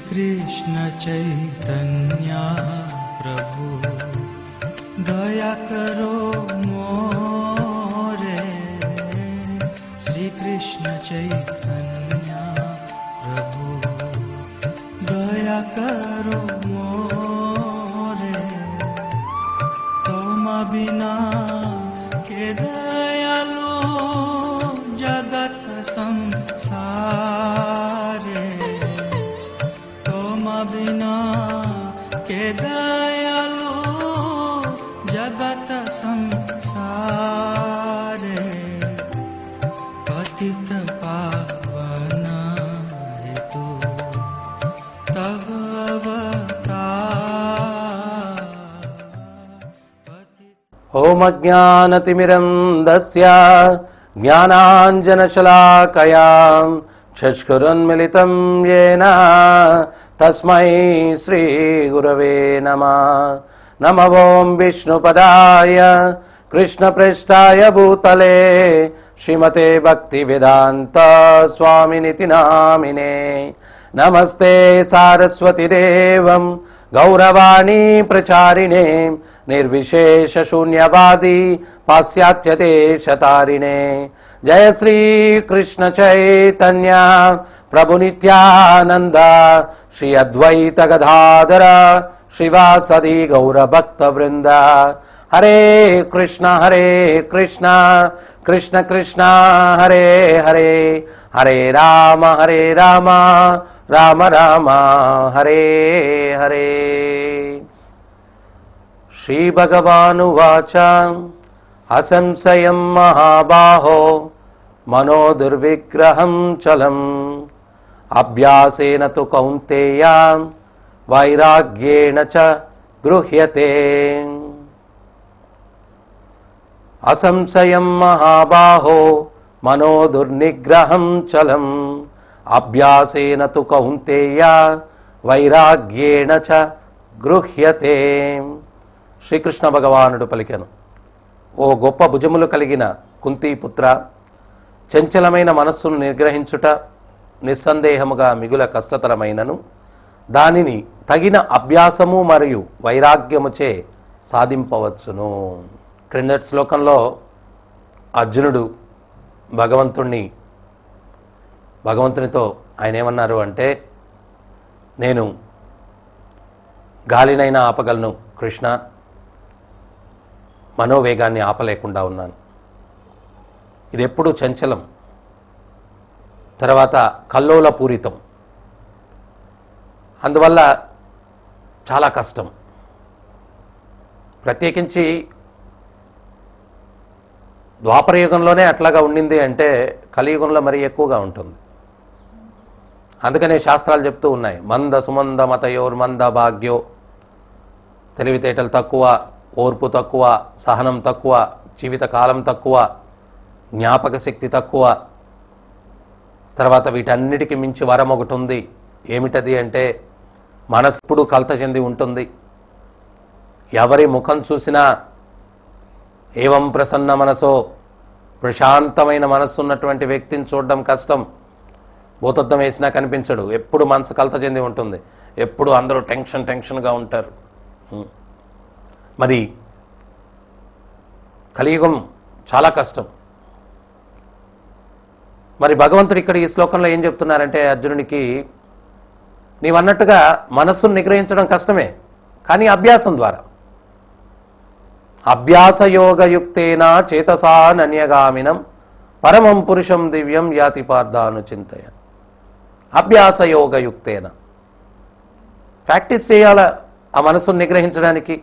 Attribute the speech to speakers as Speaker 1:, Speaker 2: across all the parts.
Speaker 1: कृष्ण चैतन्य प्रभु दया करो मोरे। श्री कृष्ण चैतन्य प्रभु दया करो मोरे। तुम बिना के दयालु जगत संसारे। तुम बिना के दयालु जगत संसारे। पतित पावन हेतु तव अवतार।
Speaker 2: ओम अज्ञानतिमिरन्धस्य ज्ञानाञ्जनशलाकया चक्षुरुन्मिलितं येन तस्मै श्रीगुरवे नमः। नमो ओं विष्णुपदाय कृष्णप्रेष्ठाय भूतले श्रीमते भक्तिवेदान्त स्वामिनिति नामिने। नमस्ते सारस्वतीदेवं गौरवाणी प्रचारिणे निर्विशेषशून्यवादी पाश्चात्यदेशतारिणे। जय श्री कृष्ण चैतन्य प्रभु नित्यानंद श्री अद्वैत गदाधर श्रीवासदि गौरभक्त वृंद। हरे कृष्ण कृष्ण कृष्ण हरे हरे, हरे राम राम राम हरे हरे। श्री भगवानुवाच असंशयं महाबाहो मनो दुर्विग्रहं चलम् अभ्यासेन तु कौन्तेय वैराग्येण च गृह्यते। असंशयं महाबाहो मनो दुर्निग्रहं चलम् अभ्यासेन तु कौन्तेय वैराग्येण च गृह्यते। శ్రీకృష్ణ భగవానుడు పలికెను, ఓ గొప్ప భుజములు కలిగిన కుంతీపుత్ర, చంచలమైన మనస్సును నిగ్రహించుట నిస్సందేహముగా మిగుల కష్టతరమైనను దానిని తగిన అభ్యాసము మరియు వైరాగ్యముచే సాధింపవచ్చును. క్రిందటి శ్లోకంలో అర్జునుడు భగవంతునితో ఆయన ఏమన్నారు అంటే, నేను గాలినైనా ఆపగలను కృష్ణ, మనోవేగాన్ని ఆపలేకుండా ఉన్నాను. ఇది ఎప్పుడూ చంచలం, తర్వాత కల్లోల పూరితం, అందువల్ల చాలా కష్టం. ప్రత్యేకించి ద్వాపరయుగంలోనే అట్లాగా ఉండింది అంటే కలియుగంలో మరీ ఎక్కువగా ఉంటుంది. అందుకనే శాస్త్రాలు చెప్తూ ఉన్నాయి, మంద సుమంద మతయోర్మంద భాగ్యో, తెలివితేటలు తక్కువ, ఓర్పు తక్కువ, సహనం తక్కువ, జీవితకాలం తక్కువ, జ్ఞాపక శక్తి తక్కువ. తర్వాత వీటన్నిటికీ మించి వరం ఒకటి ఉంది. ఏమిటది అంటే మనసు ఎప్పుడూ కలత చెంది ఉంటుంది. ఎవరి ముఖం చూసినా ఏవం ప్రసన్న మనసో, ప్రశాంతమైన మనస్సు ఉన్నటువంటి వ్యక్తిని చూడడం కష్టం. భూతద్దం వేసినా కనిపించడు, ఎప్పుడు మనసు కలత చెంది ఉంటుంది, ఎప్పుడు అందరూ టెన్షన్గా ఉంటారు. మరి కలియుగం చాలా కష్టం. మరి భగవంతుడు ఇక్కడ ఈ శ్లోకంలో ఏం చెప్తున్నారంటే అర్జునుడికి, నీవన్నట్టుగా మనస్సును నిగ్రహించడం కష్టమే, కానీ అభ్యాసం ద్వారా, అభ్యాసయోగయుక్తేన చేతసా నన్యగామినం పరమం పురుషం దివ్యం యాతి పార్థాను చింతయ. అభ్యాసయోగయుక్తేన ప్రాక్టీస్ చేయాల ఆ మనస్సును నిగ్రహించడానికి.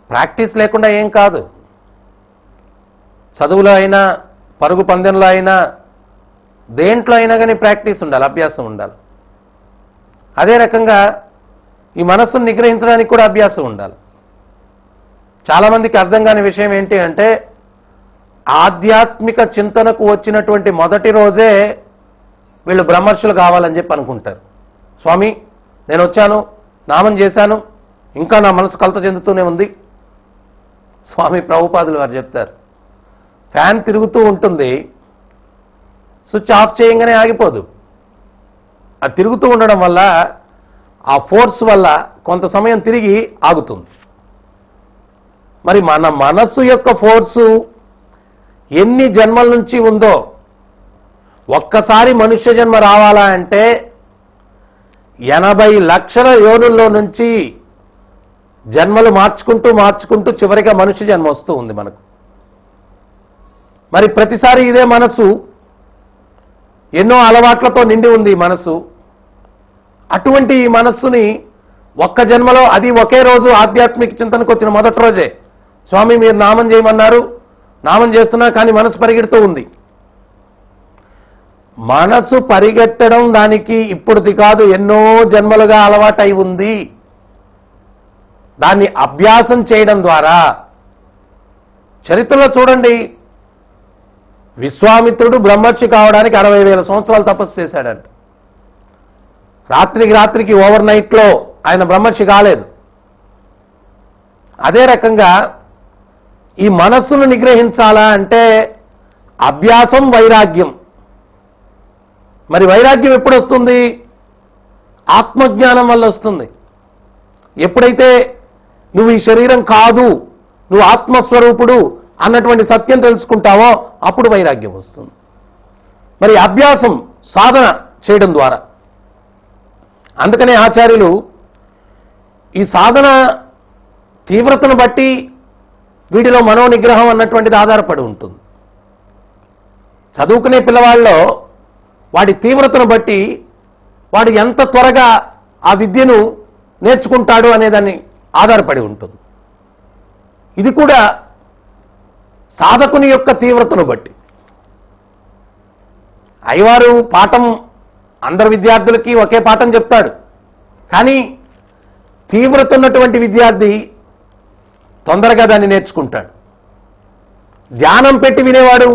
Speaker 2: ప్రాక్టీస్ లేకుండా ఏం కాదు. చదువులో అయినా, పరుగు పందెంలో అయినా, దేంట్లో అయినా కానీ ప్రాక్టీస్ ఉండాలి, అభ్యాసం ఉండాలి. అదే రకంగా ఈ మనస్సును నిగ్రహించడానికి కూడా అభ్యాసం ఉండాలి. చాలామందికి అర్థం కాని విషయం ఏంటి అంటే, ఆధ్యాత్మిక చింతనకు వచ్చినటువంటి మొదటి రోజే వీళ్ళు బ్రహ్మర్షులు కావాలని చెప్పి అనుకుంటారు. స్వామి నేను వచ్చాను, నామం చేశాను, ఇంకా నా మనసు కలత చెందుతూనే ఉంది. స్వామి ప్రభుపాదులు వారు చెప్తారు, ఫ్యాన్ తిరుగుతూ ఉంటుంది, స్విచ్ ఆఫ్ చేయంగానే ఆగిపోదు. అది తిరుగుతూ ఉండడం వల్ల ఆ ఫోర్స్ వల్ల కొంత సమయం తిరిగి ఆగుతుంది. మరి మన మనస్సు యొక్క ఫోర్సు ఎన్ని జన్మల నుంచి ఉందో, ఒక్కసారి మనుష్య జన్మ రావాలా అంటే 80 లక్షల యోనుల్లో నుంచి జన్మలు మార్చుకుంటూ చివరిగా మనుష్య జన్మ వస్తూ ఉంది మనకు. మరి ప్రతిసారి ఇదే మనసు ఎన్నో అలవాట్లతో నిండి ఉంది ఈ మనసు. అటువంటి ఈ మనస్సుని ఒక్క జన్మలో, అది ఒకే రోజు ఆధ్యాత్మిక చింతనకు వచ్చిన మొదటి రోజే స్వామి మీరు నామం చేయమన్నారు, నామం చేస్తున్నా కానీ మనసు పరిగెడుతూ ఉంది. మనసు పరిగెత్తడం దానికి ఇప్పుడుది కాదు, ఎన్నో జన్మలుగా అలవాటై ఉంది. దాన్ని అభ్యాసం చేయడం ద్వారా, చరిత్రలో చూడండి, విశ్వామిత్రుడు బ్రహ్మర్షి కావడానికి 60,000 సంవత్సరాలు తపస్సు చేశాడంట. రాత్రికి ఓవర్ నైట్లో ఆయన బ్రహ్మర్షి కాలేదు. అదే రకంగా ఈ మనస్సును నిగ్రహించాలా అంటే అభ్యాసం, వైరాగ్యం. మరి వైరాగ్యం ఎప్పుడు వస్తుంది? ఆత్మజ్ఞానం వల్ల వస్తుంది. ఎప్పుడైతే నువ్వు ఈ శరీరం కాదు, నువ్వు ఆత్మస్వరూపుడు అన్నటువంటి సత్యం తెలుసుకుంటావో అప్పుడు వైరాగ్యం వస్తుంది. మరి అభ్యాసం, సాధన చేయడం ద్వారా. అందుకనే ఆచార్యులు ఈ సాధన తీవ్రతను బట్టి వీటిలో మనోనిగ్రహం అన్నటువంటిది ఆధారపడి ఉంటుంది. చదువుకునే పిల్లవాళ్ళలో వాడి తీవ్రతను బట్టి వాడు ఎంత త్వరగా ఆ విద్యను నేర్చుకుంటాడు అనేదాన్ని ఆధారపడి ఉంటుంది. ఇది కూడా సాధకుని యొక్క తీవ్రతను బట్టి. అయ్యవారు పాఠం అందరు విద్యార్థులకి ఒకే పాఠం చెప్తాడు, కానీ తీవ్రత ఉన్నటువంటి విద్యార్థి తొందరగా దాన్ని నేర్చుకుంటాడు. ధ్యానం పెట్టి వినేవాడు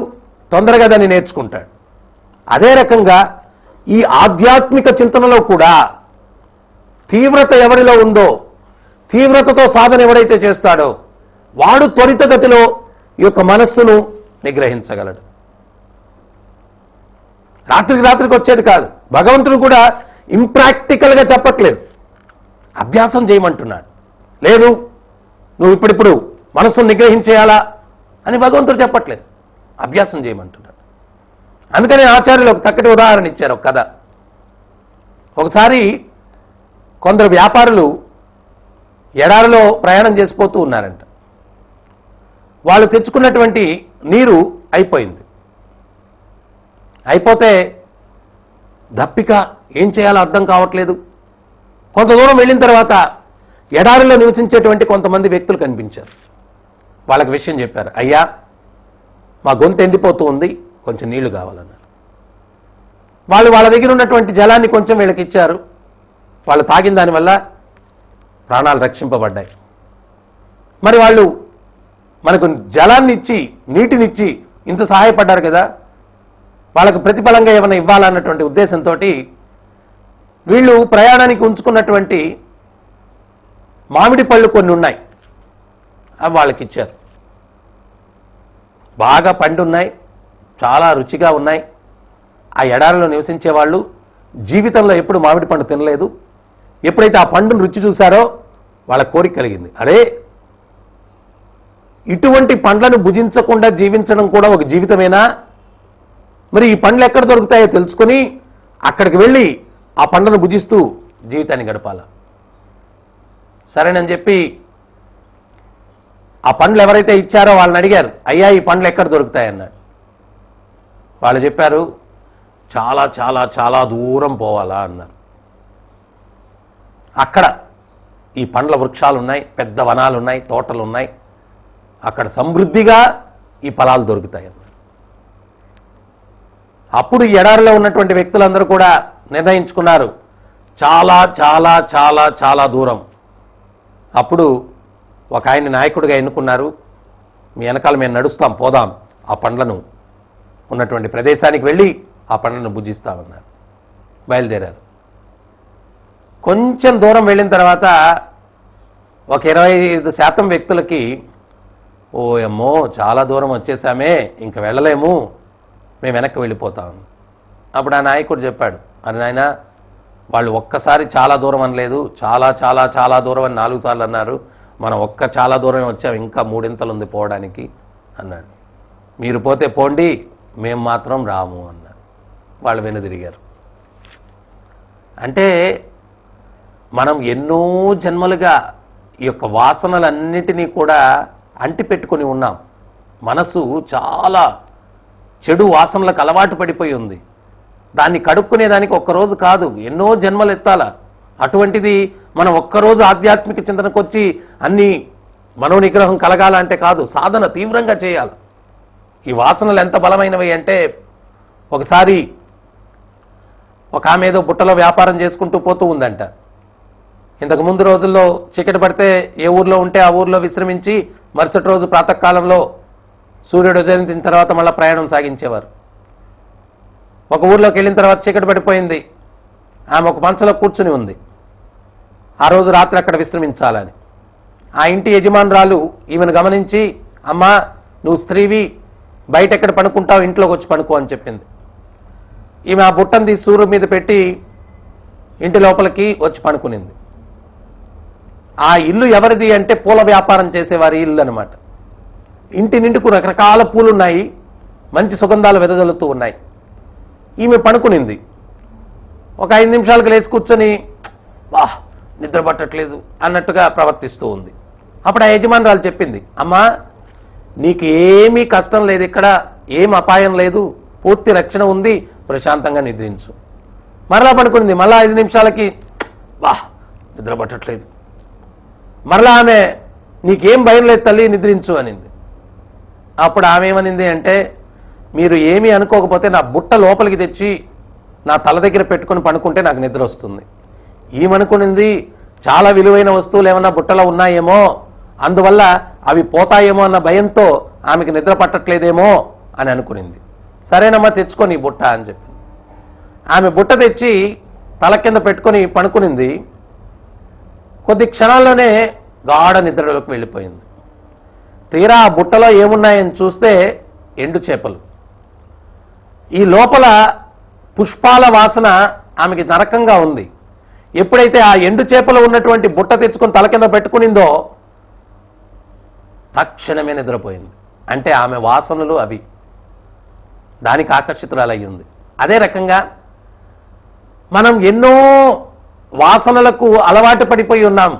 Speaker 2: తొందరగా దాన్ని నేర్చుకుంటాడు. అదే రకంగా ఈ ఆధ్యాత్మిక చింతనలో కూడా తీవ్రత ఎవరిలో ఉందో, తీవ్రతతో సాధన ఎవరైతే చేస్తాడో వాడు త్వరితగతిలో ఈ యొక్క మనస్సును నిగ్రహించగలడు. రాత్రికి వచ్చేది కాదు. భగవంతుడు కూడా ఇంప్రాక్టికల్గా చెప్పట్లేదు, అభ్యాసం చేయమంటున్నాడు. లేదు నువ్వు ఇప్పుడిప్పుడు మనస్సును నిగ్రహించేయాలా అని భగవంతుడు చెప్పట్లేదు, అభ్యాసం చేయమంటున్నాడు. అందుకని ఆచార్యులు ఒక చక్కటి ఉదాహరణ ఇచ్చారు, ఒక కథ. ఒకసారి కొందరు వ్యాపారులు ఎడారిలో ప్రయాణం చేసిపోతూ ఉన్నారంట. వాళ్ళు తెచ్చుకున్నటువంటి నీరు అయిపోయింది. అయిపోతే దప్పిక, ఏం చేయాలో అర్థం కావట్లేదు. కొంత దూరం వెళ్ళిన తర్వాత ఎడారిలో నివసించేటువంటి కొంతమంది వ్యక్తులు కనిపించారు. వాళ్ళకి విషయం చెప్పారు, అయ్యా మా గొంతు ఎండిపోతూ ఉంది, కొంచెం నీళ్లు కావాలన్నారు. వాళ్ళు వాళ్ళ దగ్గర ఉన్నటువంటి జలాన్ని కొంచెం వీళ్ళకి ఇచ్చారు. వాళ్ళు తాగిన దానివల్ల ప్రాణాలు రక్షింపబడ్డాయి. మరి వాళ్ళు మనకు జలాన్ని ఇచ్చి, నీటినిచ్చి ఇంత సహాయపడ్డారు కదా, వాళ్ళకు ప్రతిఫలంగా ఏమైనా ఇవ్వాలన్నటువంటి ఉద్దేశంతో వీళ్ళు ప్రయాణానికి ఉంచుకున్నటువంటి మామిడి పళ్ళు కొన్ని ఉన్నాయి, అవి వాళ్ళకి ఇచ్చారు. బాగా పండున్నాయి, చాలా రుచిగా ఉన్నాయి. ఆ ఎడారిలో నివసించే వాళ్ళు జీవితంలో ఎప్పుడు మామిడి పండు తినలేదు. ఎప్పుడైతే ఆ పండును రుచి చూశారో వాళ్ళ కోరిక కలిగింది, అరే ఇటువంటి పండ్లను భుజించకుండా జీవించడం కూడా ఒక జీవితమేనా, మరి ఈ పండ్లు ఎక్కడ దొరుకుతాయో తెలుసుకొని అక్కడికి వెళ్ళి ఆ పండ్లను భుజిస్తూ జీవితాన్ని గడపాల. సరేనని చెప్పి ఆ పండ్లు ఎవరైతే ఇచ్చారో వాళ్ళని అడిగారు, అయ్యా ఈ పండ్లు ఎక్కడ దొరుకుతాయన్నాడు. వాళ్ళు చెప్పారు, చాలా చాలా చాలా దూరం పోవాలా అన్నారు. అక్కడ ఈ పండ్ల వృక్షాలు ఉన్నాయి, పెద్ద వనాలు ఉన్నాయి, తోటలు ఉన్నాయి, అక్కడ సమృద్ధిగా ఈ ఫలాలు దొరుకుతాయి అన్నారు. అప్పుడు ఎడారిలో ఉన్నటువంటి వ్యక్తులందరూ కూడా నిర్ణయించుకున్నారు, చాలా చాలా చాలా చాలా దూరం. అప్పుడు ఒక ఆయన నాయకుడిగా ఎన్నుకున్నారు, మీ వెనకాల మేము నడుస్తాం, పోదాం, ఆ పండ్లను ఉన్నటువంటి ప్రదేశానికి వెళ్ళి ఆ పండ్లను భుజిస్తామన్నారు. బయలుదేరారు. కొంచెం దూరం వెళ్ళిన తర్వాత ఒక 25% వ్యక్తులకి, ఓ అమ్మో చాలా దూరం వచ్చేసామే, ఇంక వెళ్ళలేము, మేము వెనక్కి వెళ్ళిపోతాం. అప్పుడు ఆ నాయకుడు చెప్పాడు, అని నాయన వాళ్ళు ఒక్కసారి చాలా దూరం అనలేదు, చాలా చాలా చాలా దూరం అని 4 సార్లు అన్నారు. మనం చాలా దూరమే వచ్చాం, ఇంకా 3 ఉంది పోవడానికి అన్నాడు. మీరు పోతే పోండి, మేము మాత్రం రాము అన్నాడు. వాళ్ళు వెనుదిరిగారు. అంటే మనం ఎన్నో జన్మలుగా ఈ యొక్క వాసనలన్నిటినీ కూడా అంటిపెట్టుకొని ఉన్నాం. మనసు చాలా చెడు వాసనలకు అలవాటు పడిపోయి ఉంది. దాన్ని కడుక్కునేదానికి ఒక్కరోజు కాదు, ఎన్నో జన్మలు ఎత్తాల. అటువంటిది మనం ఒక్కరోజు ఆధ్యాత్మిక చింతనకు వచ్చి అన్ని మనోనిగ్రహం కలగాలంటే కాదు, సాధన తీవ్రంగా చేయాలి. ఈ వాసనలు ఎంత బలమైనవి అంటే, ఒకసారి ఒక ఆమె ఏదో బుట్టలో వ్యాపారం చేసుకుంటూ పోతూ ఉందంట. ఇంతకు ముందు రోజుల్లో చీకటి పడితే ఏ ఊర్లో ఉంటే ఆ ఊర్లో విశ్రమించి మరుసటి రోజు ప్రాతకాలంలో సూర్యుడు ఉదయించిన తర్వాత మళ్ళీ ప్రయాణం సాగించేవారు. ఒక ఊర్లోకి వెళ్ళిన తర్వాత చీకటి పడిపోయింది. ఆమె ఒక మంచంలో కూర్చుని ఉంది. ఆ రోజు రాత్రి అక్కడ విశ్రమించాలని. ఆ ఇంటి యజమానురాలు ఈమెను గమనించి, అమ్మా నువ్వు స్త్రీవి, బయట ఎక్కడ పడుకుంటావు, ఇంట్లోకి వచ్చి పడుకో అని చెప్పింది. ఈమె ఆ బుట్టను తీసి సూర్యుడి మీద పెట్టి ఇంటి లోపలికి వచ్చి పడుకునింది. ఆ ఇల్లు ఎవరిది అంటే పూల వ్యాపారం చేసేవారి ఇల్లు అనమాట. ఇంటి నిండుకు రకరకాల పూలున్నాయి, మంచి సుగంధాలు వెదజల్లుతూ ఉన్నాయి. ఈమె పడుకునింది. ఒక 5 నిమిషాలకు లేచి కూర్చొని, వాహ్ నిద్ర పట్టట్లేదు అన్నట్టుగా ప్రవర్తిస్తూ ఉంది. అప్పుడు ఆ యజమానురాలు చెప్పింది, అమ్మా నీకు ఏమీ కష్టం లేదు, ఇక్కడ ఏం అపాయం లేదు, పూర్తి రక్షణ ఉంది, ప్రశాంతంగా నిద్రించు. మరలా పడుకునింది. మరలా 5 నిమిషాలకి వాహ్ నిద్ర పట్టట్లేదు. మరలా ఆమె నీకేం భయం లేదు తల్లి, నిద్రించు అనింది. అప్పుడు ఆమె ఏమనింది అంటే, మీరు ఏమీ అనుకోకపోతే నా బుట్ట లోపలికి తెచ్చి నా తల దగ్గర పెట్టుకుని పడుకుంటే నాకు నిద్ర వస్తుంది. ఈమెనుకునింది చాలా విలువైన వస్తువులు ఏమన్నా బుట్టలో ఉన్నాయేమో, అందువల్ల అవి పోతాయేమో అన్న భయంతో ఆమెకి నిద్ర పట్టట్లేదేమో అని అనుకునింది. సరేనమ్మా తెచ్చుకొని ఈ బుట్ట అని చెప్పి ఆమె బుట్ట తెచ్చి తల కింద పెట్టుకొని పడుకునింది. కొద్ది క్షణాల్లోనే గాఢ నిద్రలోకి వెళ్ళిపోయింది. తీరా ఆ బుట్టలో ఏమున్నాయని చూస్తే ఎండు చేపలు. ఈ లోపల పుష్పాల వాసన ఆమెకి నరకంగా ఉంది. ఎప్పుడైతే ఆ ఎండు చేపలు ఉన్నటువంటి బుట్ట తెచ్చుకొని తల కింద పెట్టుకునిందో తక్షణమే నిద్రపోయింది. అంటే ఆమె వాసనలు అవి, దానికి ఆకర్షితురాలయ్యి ఉంది. అదే రకంగా మనం ఎన్నో వాసనలకు అలవాటు పడిపోయి ఉన్నాం.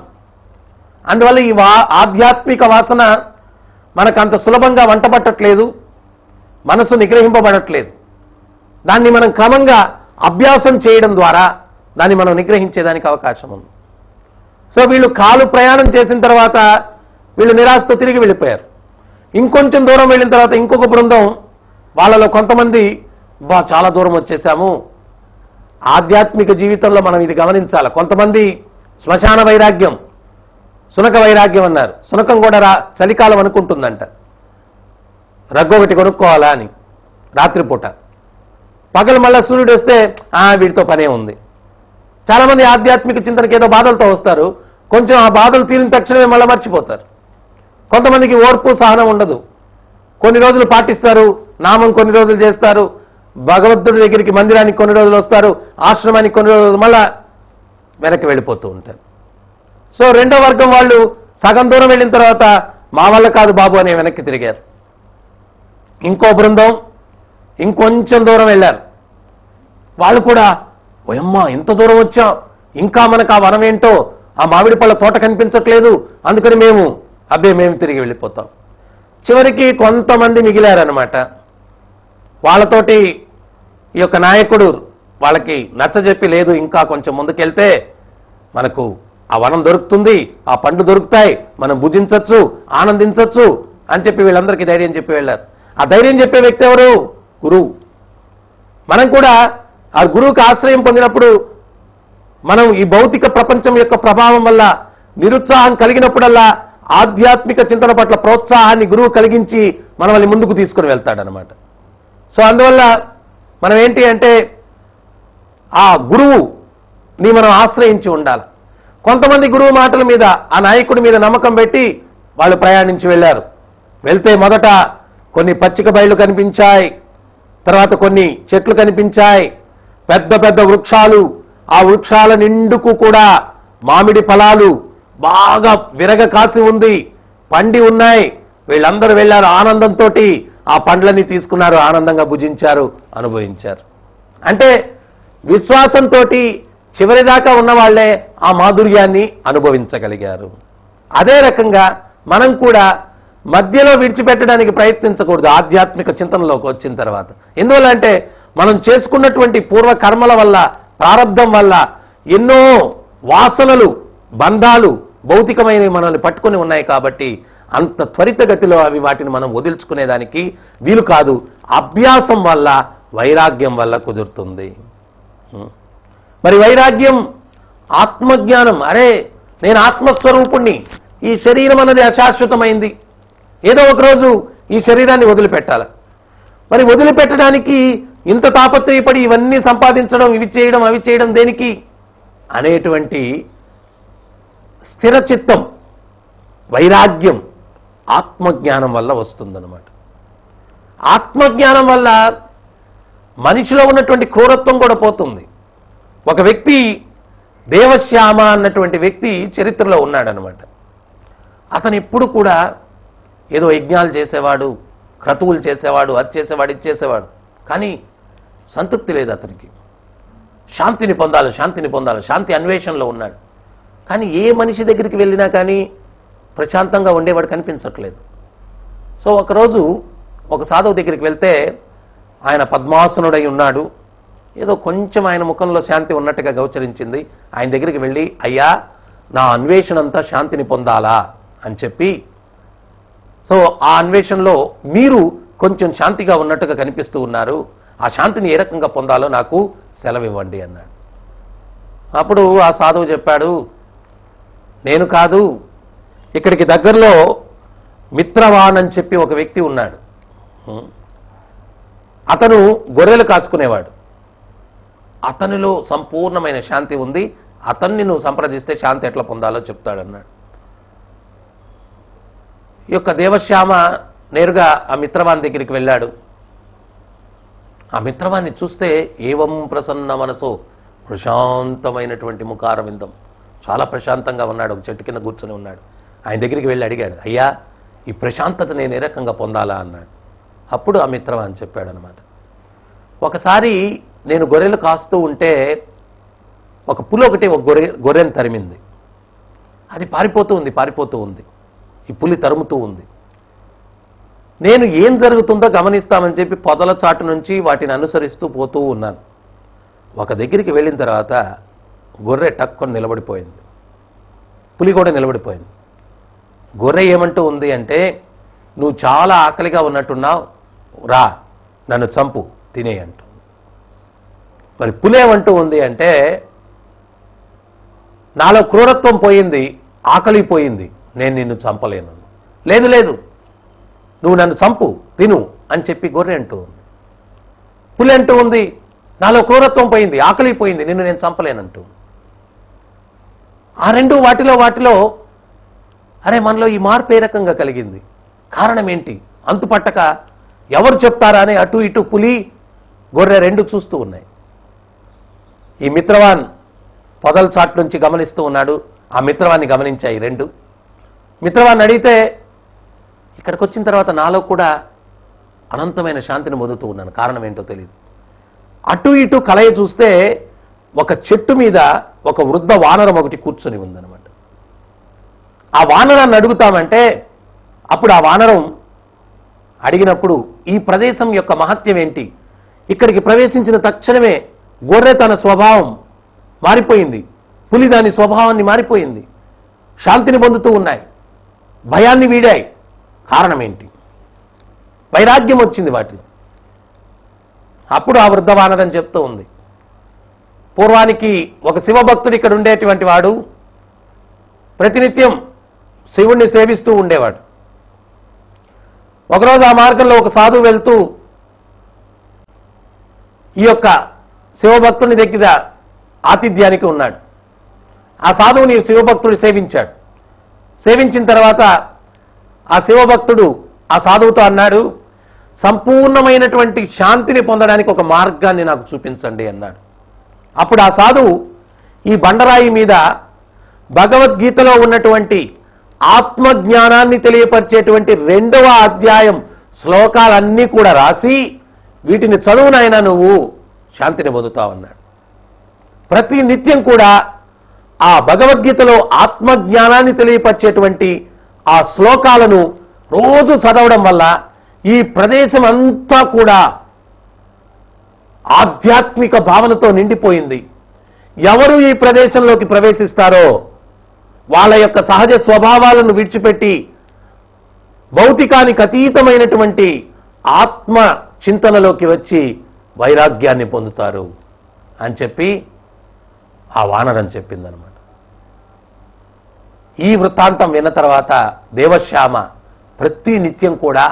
Speaker 2: అందువల్ల ఈ ఆధ్యాత్మిక వాసన మనకు అంత సులభంగా వంటపట్టట్లేదు, మనసు నిగ్రహింపబడట్లేదు. దాన్ని మనం క్రమంగా అభ్యాసం చేయడం ద్వారా దాన్ని మనం నిగ్రహించేదానికి అవకాశం ఉంది. సో వీళ్ళు కాలు ప్రయాణం చేసిన తర్వాత వీళ్ళు నిరాశతో తిరిగి వెళ్ళిపోయారు. ఇంకొంచెం దూరం వెళ్ళిన తర్వాత ఇంకొక బృందం, వాళ్ళలో కొంతమంది చాలా దూరం వచ్చేసాము, ఆధ్యాత్మిక జీవితంలో మనం ఇది గమనించాలి. కొంతమంది శ్మశాన వైరాగ్యం, సునక వైరాగ్యం అన్నారు. సునకం కూడా చలికాలం అనుకుంటుందంట, రగ్గొకటి కొనుక్కోవాలా అని రాత్రిపూట. పగలు మళ్ళా సూర్యుడు వస్తే వీటితో పనే ఉంది. చాలామంది ఆధ్యాత్మిక చింతనకి ఏదో బాధలతో వస్తారు, కొంచెం ఆ బాధలు తీరిన తక్షణమే మళ్ళీ మర్చిపోతారు. కొంతమందికి ఓర్పు సహనం ఉండదు, కొన్ని రోజులు పాటిస్తారు, నామం కొన్ని రోజులు చేస్తారు, భగవంతుడి దగ్గరికి మందిరానికి కొన్ని రోజులు వస్తారు, ఆశ్రమానికి కొన్ని రోజులు మళ్ళా వెనక్కి వెళ్ళిపోతూ ఉంటారు. సో రెండో వర్గం వాళ్ళు సగం దూరం వెళ్ళిన తర్వాత మా వల్ల కాదు బాబు అని వెనక్కి తిరిగారు. ఇంకో బృందం ఇంకొంచెం దూరం వెళ్ళారు. వాళ్ళు కూడా ఓయమ్మా ఇంత దూరం వచ్చాం, ఇంకా మనకు ఆ వనం ఏంటో, ఆ మామిడి పళ్ళ తోట కనిపించట్లేదు, అందుకని మేము తిరిగి వెళ్ళిపోతాం. చివరికి కొంతమంది మిగిలారనమాట. వాళ్ళతోటి ఈ యొక్క నాయకుడు వాళ్ళకి నచ్చజెప్పి, లేదు ఇంకా కొంచెం ముందుకెళ్తే మనకు ఆ వనం దొరుకుతుంది, ఆ పండు దొరుకుతాయి, మనం భుజించవచ్చు, ఆనందించవచ్చు అని చెప్పి వీళ్ళందరికీ ధైర్యం చెప్పి వెళ్ళారు. ఆ ధైర్యం చెప్పే వ్యక్తి ఎవరు? గురువు. మనం కూడా ఆ గురువుకి ఆశ్రయం పొందినప్పుడు మనం ఈ భౌతిక ప్రపంచం యొక్క ప్రభావం వల్ల నిరుత్సాహం కలిగినప్పుడల్లా ఆధ్యాత్మిక చింతన పట్ల ప్రోత్సాహాన్ని గురువు కలిగించి మనల్ని ముందుకు తీసుకుని వెళ్తాడనమాట. సో అందువల్ల మనం ఏంటి అంటే ఆ గురువుని మనం ఆశ్రయించి ఉండాలి. కొంతమంది గురువు మాటల మీద, ఆ నాయకుడి మీద నమ్మకం పెట్టి వాళ్ళు ప్రయాణించి వెళ్ళారు. వెళ్తే మొదట కొన్ని పచ్చిక బయళ్ళు కనిపించాయి, తర్వాత కొన్ని చెట్లు కనిపించాయి, పెద్ద పెద్ద వృక్షాలు, ఆ వృక్షాల నిండుకు కూడా మామిడి ఫలాలు బాగా విరగ కాసి ఉంది, పండి ఉన్నాయి. వీళ్ళందరూ వెళ్ళారు ఆనందంతో, ఆ పండ్లని తీసుకున్నారు, ఆనందంగా భుజించారు, అనుభవించారు. అంటే విశ్వాసంతో చివరిదాకా ఉన్న వాళ్లే ఆ మాధుర్యాన్ని అనుభవించగలిగారు. అదే రకంగా మనం కూడా మధ్యలో విడిచిపెట్టడానికి ప్రయత్నించకూడదు ఆధ్యాత్మిక చింతనలోకి వచ్చిన తర్వాత. ఎందువల్ల అంటే మనం చేసుకున్నటువంటి పూర్వ కర్మల వల్ల, ప్రారంధం వల్ల ఎన్నో వాసనలు, బంధాలు భౌతికమైనవి మనల్ని పట్టుకొని ఉన్నాయి. కాబట్టి అంత త్వరితగతిలో వాటిని మనం వదిల్చుకునేదానికి వీలు కాదు. అభ్యాసం వల్ల, వైరాగ్యం వల్ల కుదురుతుంది. మరి వైరాగ్యం, ఆత్మజ్ఞానం. అరే నేను ఆత్మస్వరూపుణ్ణి, ఈ శరీరం అన్నది అశాశ్వతమైంది, ఏదో ఒకరోజు ఈ శరీరాన్ని వదిలిపెట్టాలి. మరి వదిలిపెట్టడానికి ఇంత తాపత్రయపడి ఇవన్నీ సంపాదించడం, ఇవి చేయడం, అవి చేయడం దేనికి అనేటువంటి స్థిర చిత్తం, వైరాగ్యం ఆత్మజ్ఞానం వల్ల వస్తుందన్నమాట. ఆత్మజ్ఞానం వల్ల మనిషిలో ఉన్నటువంటి క్రూరత్వం కూడా పోతుంది. ఒక వ్యక్తి, దేవశ్యామ అన్నటువంటి వ్యక్తి చరిత్రలో ఉన్నాడనమాట. అతను ఎప్పుడు కూడా ఏదో యజ్ఞాలు చేసేవాడు, క్రతువులు చేసేవాడు, అది చేసేవాడు, ఇది చేసేవాడు. కానీ సంతృప్తి లేదు అతనికి. శాంతిని పొందాలి, శాంతిని పొందాలి, శాంతి అన్వేషణలో ఉన్నాడు. కానీ ఏ మనిషి దగ్గరికి వెళ్ళినా కానీ ప్రశాంతంగా ఉండేవాడు కనిపించట్లేదు. సో ఒకరోజు ఒక సాధువు దగ్గరికి వెళ్తే ఆయన పద్మాసనుడై ఉన్నాడు. ఏదో కొంచెం ఆయన ముఖంలో శాంతి ఉన్నట్టుగా గోచరించింది. ఆయన దగ్గరికి వెళ్ళి, అయ్యా నా అన్వేషణ అంతా శాంతిని పొందాలా అని చెప్పి, సో ఆ అన్వేషణలో మీరు కొంచెం శాంతిగా ఉన్నట్టుగా కనిపిస్తూ ఉన్నారు, ఆ శాంతిని ఏ రకంగా పొందాలో నాకు సెలవివ్వండి అన్నాడు. అప్పుడు ఆ సాధువు చెప్పాడు, నేను కాదు, ఇక్కడికి దగ్గరలో మిత్రవాన్ అని చెప్పి ఒక వ్యక్తి ఉన్నాడు. అతను గొర్రెలు కాచుకునేవాడు, అతనిలో సంపూర్ణమైన శాంతి ఉంది, అతన్ని నువ్వు సంప్రదిస్తే శాంతి ఎట్లా పొందాలో చెప్తాడన్నాడు. ఈ యొక్క దేవశ్యామ నేరుగా ఆ మిత్రవాన్ దగ్గరికి వెళ్ళాడు. ఆ మిత్రవాన్ని చూస్తే ఏవం ప్రసన్న మనసు, ప్రశాంతమైనటువంటి ముఖారవిందం, చాలా ప్రశాంతంగా ఉన్నాడు, ఒక చెట్టు కింద కూర్చొని ఉన్నాడు. ఆయన దగ్గరికి వెళ్ళి అడిగాడు, అయ్యా ఈ ప్రశాంతత నేను ఏ రకంగా పొందాలా అన్నాడు. అప్పుడు ఆ మిత్రవాన్ చెప్పాడనమాట, ఒకసారి నేను గొర్రెలు కాస్తూ ఉంటే ఒక పులి ఒకటి ఒక గొర్రెను తరిమింది. అది పారిపోతూ ఉంది, ఈ పులి తరుముతూ ఉంది. నేను ఏం జరుగుతుందో గమనిస్తామని చెప్పి పొదల చాటు నుంచి వాటిని అనుసరిస్తూ పోతూ ఉన్నాను. ఒక దగ్గరికి వెళ్ళిన తర్వాత గొర్రె టక్కుని నిలబడిపోయింది, పులి కూడా నిలబడిపోయింది. గొర్రె ఏమంటూ ఉంది అంటే, నువ్వు చాలా ఆకలిగా ఉన్నట్టున్నావు, రా నన్ను చంపు తినే అంటూ. మరి పులి ఏమంటూ ఉంది అంటే, నాలో క్రూరత్వం పోయింది, ఆకలి పోయింది, నేను నిన్ను చంపలేను. లేదు లేదు, నువ్వు నన్ను చంపు తిను అని చెప్పి గొర్రె అంటూ ఉంది. పులి అంటూ ఉంది, నాలో క్రూరత్వం పోయింది, ఆకలి పోయింది, నిన్ను నేను చంపలేనంటూ. ఆ రెండు వాటిలో అరే మనలో ఈ మార్పు ఏ రకంగా కలిగింది, కారణం ఏంటి అంతుపట్టక ఎవరు చెప్తారా అని అటు ఇటు పులి గొర్రె రెండు చూస్తూ ఉన్నాయి. ఈ మిత్రవాన్ పొదల చాట్ నుంచి గమనిస్తూ ఉన్నాడు, ఆ మిత్రవాన్ని గమనించాయి రెండు. మిత్రవాన్ని అడిగితే, ఇక్కడికి వచ్చిన తర్వాత నాలో కూడా అనంతమైన శాంతిని పొందుతూ ఉన్నాను, కారణం ఏంటో తెలియదు. అటు ఇటు కలయి చూస్తే ఒక చెట్టు మీద ఒక వృద్ధ వానరం ఒకటి కూర్చొని ఉందన్నమాట. ఆ వానరాన్ని అడుగుతామంటే అప్పుడు ఆ వానరం అడిగినప్పుడు ఈ ప్రదేశం యొక్క మహత్యం ఏంటి, ఇక్కడికి ప్రవేశించిన తక్షణమే గొర్రె తన స్వభావం మారిపోయింది, పులి దాని స్వభావాన్ని మారిపోయింది, శాంతిని పొందుతూ ఉన్నాయి, భయాన్ని వీడాయి, కారణం ఏంటి, వైరాగ్యం వచ్చింది వాటిలో. అప్పుడు ఆ వృద్ధ వానరం చెప్తూ ఉంది, పూర్వానికి ఒక శివభక్తుడు ఇక్కడ ఉండేటువంటి వాడు ప్రతినిత్యం శివుణ్ణి సేవిస్తూ ఉండేవాడు. ఒకరోజు ఆ మార్గంలో ఒక సాధువు వెళ్తూ ఈ యొక్క శివభక్తుని దగ్గర ఆతిథ్యానికి ఉన్నాడు. ఆ సాధువుని శివభక్తుడు సేవించాడు. సేవించిన తర్వాత ఆ శివభక్తుడు ఆ సాధువుతో అన్నాడు, సంపూర్ణమైనటువంటి శాంతిని పొందడానికి ఒక మార్గాన్ని నాకు చూపించండి అన్నాడు. అప్పుడు ఆ సాధువు ఈ బండరాయి మీద భగవద్గీతలో ఉన్నటువంటి ఆత్మజ్ఞానాన్ని తెలియపరిచేటువంటి 2వ అధ్యాయం శ్లోకాలన్నీ కూడా రాసి వీటిని చదువునైనా నువ్వు శాంతిని పొందుతావన్నాడు. ప్రతి నిత్యం కూడా ఆ భగవద్గీతలో ఆత్మజ్ఞానాన్ని తెలియపరిచేటువంటి ఆ శ్లోకాలను రోజు చదవడం వల్ల ఈ ప్రదేశం అంతా కూడా ఆధ్యాత్మిక భావనతో నిండిపోయింది. ఎవరు ఈ ప్రదేశంలోకి ప్రవేశిస్తారో వాళ్ళ యొక్క సహజ స్వభావాలను విడిచిపెట్టి భౌతికానికి అతీతమైనటువంటి ఆత్మ చింతనలోకి వచ్చి వైరాగ్యాన్ని పొందుతారు అని చెప్పి ఆ వానరం చెప్పిందనమాట. ఈ వృత్తాంతం విన్న తర్వాత దేవశ్యామ ప్రతి నిత్యం కూడా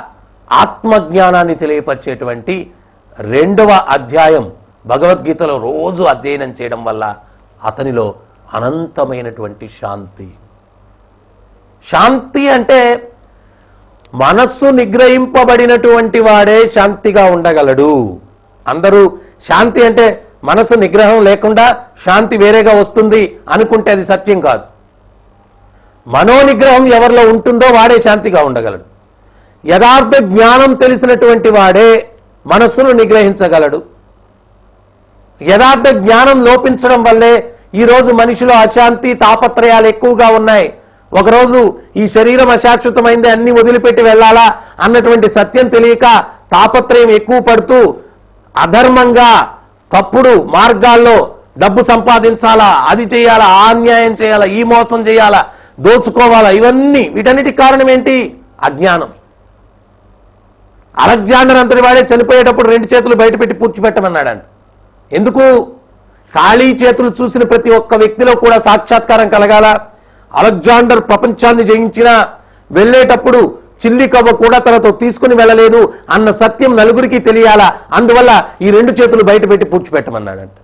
Speaker 2: ఆత్మజ్ఞానాన్ని తెలియపరిచేటువంటి 2వ అధ్యాయం భగవద్గీతలో రోజు అధ్యయనం చేయడం వల్ల అతనిలో అనంతమైనటువంటి శాంతి. శాంతి అంటే మనస్సు నిగ్రహింపబడినటువంటి వాడే శాంతిగా ఉండగలడు. అందరూ శాంతి అంటే మనసు నిగ్రహం లేకుండా శాంతి వేరేగా వస్తుంది అనుకుంటే అది సత్యం కాదు. మనోనిగ్రహం ఎవరిలో ఉంటుందో వాడే శాంతిగా ఉండగలడు. యథార్థ జ్ఞానం తెలిసినటువంటి వాడే మనస్సును నిగ్రహించగలడు. యథార్థ జ్ఞానం లోపించడం వల్లే ఈరోజు మనిషిలో అశాంతి తాపత్రయాలు ఎక్కువగా ఉన్నాయి. ఒకరోజు ఈ శరీరం అశాశ్వతమైంది, అన్ని వదిలిపెట్టి వెళ్ళాలా అన్నటువంటి సత్యం తెలియక తాపత్రయం ఎక్కువ పడుతూ అధర్మంగా తప్పుడు మార్గాల్లో డబ్బు సంపాదించాలా, అది చేయాలా, ఆ అన్యాయం చేయాలా, ఈ మోసం చేయాలా, దోచుకోవాలా, వీటన్నిటికి కారణం ఏంటి? అజ్ఞానం. అలెగ్జాండర్ అంతటి వాడే చనిపోయేటప్పుడు 2 చేతులు బయటపెట్టి పూడ్చిపెట్టమన్నాడంట. ఎందుకు? ఖాళీ చేతులు చూసిన ప్రతి ఒక్క వ్యక్తిలో కూడా సాక్షాత్కారం కలగాల. అలెగ్జాండర్ ప్రపంచాన్ని జయించినా వెళ్ళేటప్పుడు చిల్లి కవ్వ కూడా తనతో తీసుకుని వెళ్ళలేదు అన్న సత్యం నలుగురికి తెలియాలా. అందువల్ల ఈ 2 చేతులు బయటపెట్టి పూడ్చిపెట్టమన్నాడంట.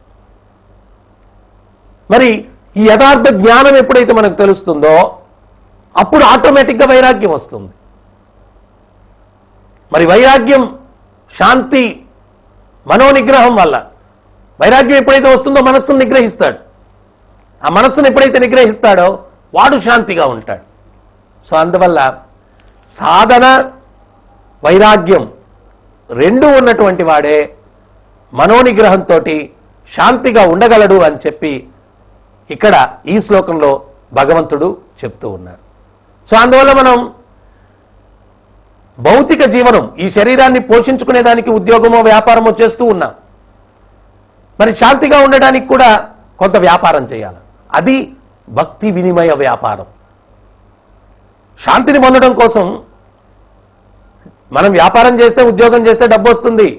Speaker 2: మరి ఈ యథార్థ జ్ఞానం ఎప్పుడైతే మనకు తెలుస్తుందో అప్పుడు ఆటోమేటిక్గా వైరాగ్యం వస్తుంది. మరి వైరాగ్యం, శాంతి మనోనిగ్రహం వల్ల. వైరాగ్యం ఎప్పుడైతే వస్తుందో మనస్సును నిగ్రహిస్తాడు. ఆ మనస్సును ఎప్పుడైతే నిగ్రహిస్తాడో వాడు శాంతిగా ఉంటాడు. సో అందువల్ల సాధన, వైరాగ్యం 2 ఉన్నటువంటి వాడే మనోనిగ్రహంతో శాంతిగా ఉండగలడు అని చెప్పి ఇక్కడ ఈ శ్లోకంలో భగవంతుడు చెప్తూ ఉన్నారు. సో అందువల్ల మనం భౌతిక జీవనం, ఈ శరీరాన్ని పోషించుకునేదానికి ఉద్యోగమో వ్యాపారమో చేస్తూ ఉన్నాం. మరి శాంతిగా ఉండడానికి కూడా కొంత వ్యాపారం చేయాలి. అది భక్తి వినిమయ వ్యాపారం. శాంతిని పొందడం కోసం మనం వ్యాపారం చేస్తే, ఉద్యోగం చేస్తే డబ్బు వస్తుంది,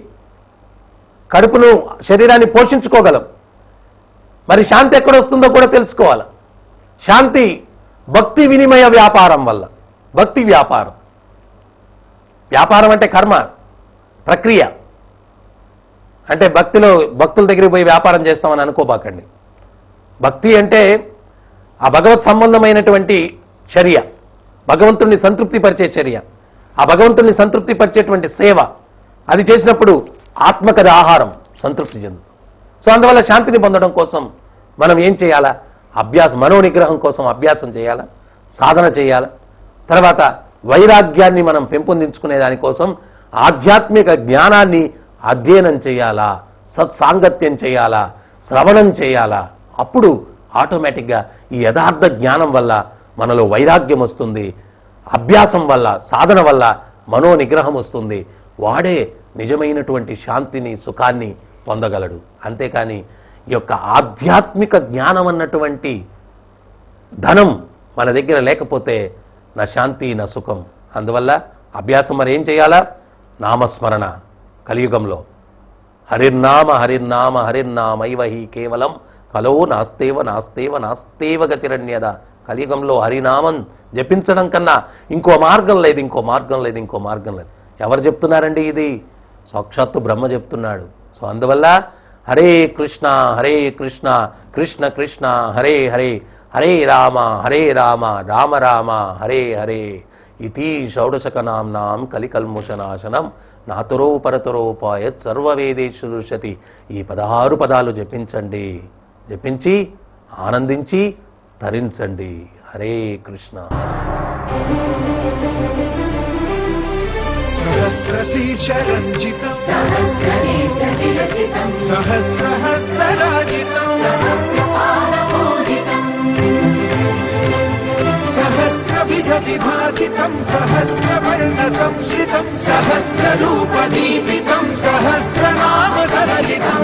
Speaker 2: కడుపును, శరీరాన్ని పోషించుకోగలం. మరి శాంతి ఎక్కడొస్తుందో కూడా తెలుసుకోవాలి. శాంతి భక్తి వినిమయ వ్యాపారం వల్ల. భక్తి వ్యాపారం. వ్యాపారం అంటే కర్మ, ప్రక్రియ. అంటే భక్తుల దగ్గరికి పోయి వ్యాపారం చేస్తామని అనుకోబాకండి. భక్తి అంటే ఆ భగవత్ సంబంధమైనటువంటి చర్య, భగవంతుణ్ణి సంతృప్తిపరిచే చర్య, ఆ భగవంతుణ్ణి సంతృప్తిపరిచేటువంటి సేవ. అది చేసినప్పుడు ఆత్మకది ఆహారం, సంతృప్తి చెందుతుంది. సో అందువల్ల శాంతిని పొందడం కోసం మనం ఏం చేయాలా? మనోనిగ్రహం కోసం అభ్యాసం చేయాలా, సాధన చేయాలా. తర్వాత వైరాగ్యాన్ని మనం పెంపొందించుకునే దానికోసం ఆధ్యాత్మిక జ్ఞానాన్ని అధ్యయనం చేయాలా, సత్సాంగత్యం చేయాలా, శ్రవణం చేయాలా. అప్పుడు ఆటోమేటిక్గా ఈ యథార్థ జ్ఞానం వల్ల మనలో వైరాగ్యం వస్తుంది. అభ్యాసం వల్ల, సాధన వల్ల మనోనిగ్రహం వస్తుంది. వాడే నిజమైనటువంటి శాంతిని, సుఖాన్ని పొందగలడు. అంతేకాని ఈ యొక్క ఆధ్యాత్మిక జ్ఞానం అన్నటువంటి ధనం మన దగ్గర లేకపోతే నా శాంతి, నా సుఖం. అందువల్ల అభ్యాసం మరి ఏం చేయాలా? నామస్మరణ. కలియుగంలో హరిర్నామ హరిర్నామ హరిర్నామైవహి కేవలం కలో నాస్తేవ నాస్తేవ నాస్తేవ గతిరణ్యద. కలియుగంలో హరినామం జపించడం కన్నా ఇంకో మార్గం లేదు, ఇంకో మార్గం లేదు, ఇంకో మార్గం లేదు. ఎవరు చెప్తున్నారండి ఇది? సాక్షాత్తు బ్రహ్మ చెప్తున్నాడు. సో అందువల్ల హరే కృష్ణ కృష్ణ కృష్ణ హరే హరే, హరే రామ రామ రామ హరే హరే. ఇతి షౌడశకనాంనాం కలికల్ముషనాశనం నాతురో పరతరోపాయత్ సర్వవేదేషు దృశ్యతి. ఈ 16 పదాలు జపించండి. జపించి ఆనందించి తరించండి. హరే కృష్ణ.
Speaker 3: సహస్రశీర్షరంజితం సహస్రహస్తరాజితం సహస్రవిధ విభాసితం సహస్రవర్ణ సంశ్రితం సహస్రరూపదీపితం సహస్రనామ సలలితం